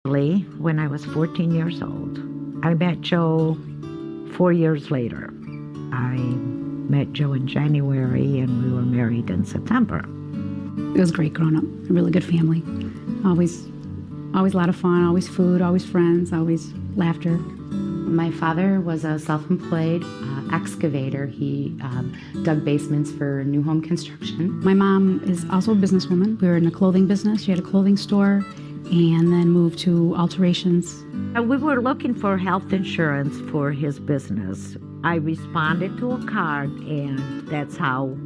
When I was 14 years old, I met Joe 4 years later. I met Joe in January and we were married in September. It was great growing up, a really good family. Always a lot of fun, always food, always friends, always laughter. My father was a self-employed excavator. He dug basements for new home construction. My mom is also a businesswoman. We were in the clothing business. She had a clothing store and then moved to alterations. We were looking for health insurance for his business. I responded to a card, and that's how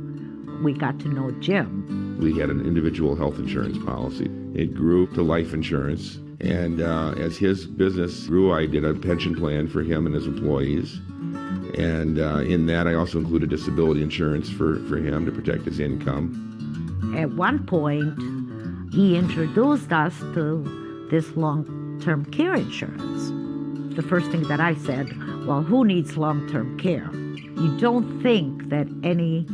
we got to know Jim. We had an individual health insurance policy. It grew to life insurance, and as his business grew, I did a pension plan for him and his employees. And in that, I also included disability insurance for him to protect his income. At one point, he introduced us to this long-term care insurance. The first thing that I said, well, who needs long-term care? You don't think that anything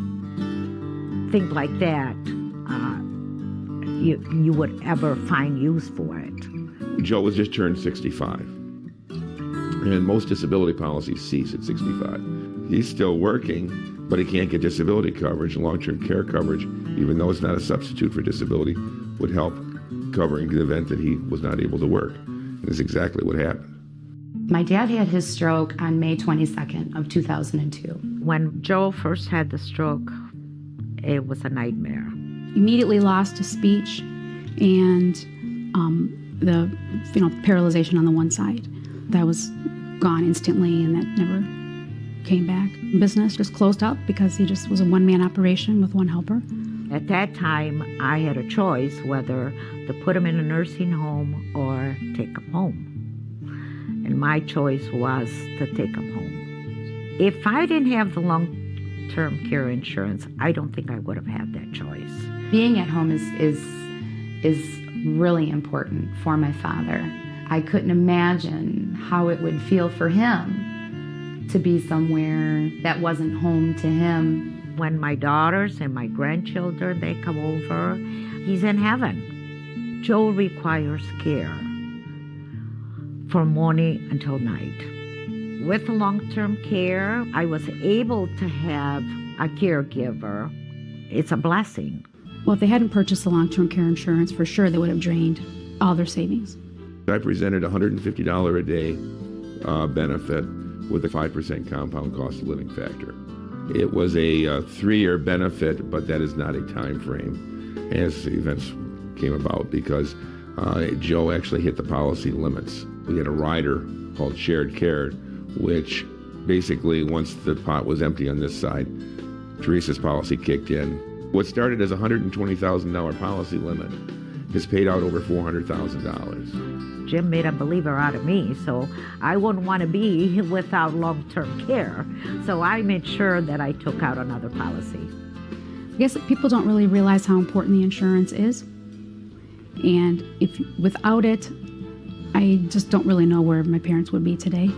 like that, you would ever find use for it. Joe was just turned 65, and most disability policies cease at 65. He's still working, but he can't get disability coverage. Long-term care coverage, even though it's not a substitute for disability, would help covering the event that he was not able to work. And that's exactly what happened. My dad had his stroke on May 22nd of 2002. When Joe first had the stroke, it was a nightmare. Immediately lost his speech and the paralyzation on the one side. That was gone instantly, and that never came back. Business just closed up because he just was a one-man operation with one helper. At that time, I had a choice whether to put him in a nursing home or take him home. And my choice was to take him home. If I didn't have the long-term care insurance, I don't think I would have had that choice. Being at home is really important for my father. I couldn't imagine how it would feel for him to be somewhere that wasn't home to him. When my daughters and my grandchildren, they come over, he's in heaven. Joe requires care from morning until night. With long-term care, I was able to have a caregiver. It's a blessing. Well, if they hadn't purchased the long-term care insurance, for sure they would have drained all their savings. I presented a $150 a day benefit with a 5% compound cost of living factor. It was a 3-year benefit, but that is not a time frame as the events came about because Joe actually hit the policy limits. We had a rider called shared care, which basically once the pot was empty on this side, Teresa's policy kicked in. What started as a $120,000 policy limit has paid out over $400,000. Jim made a believer out of me, so I wouldn't want to be without long-term care. So I made sure that I took out another policy. I guess people don't really realize how important the insurance is. And without it, I just don't really know where my parents would be today.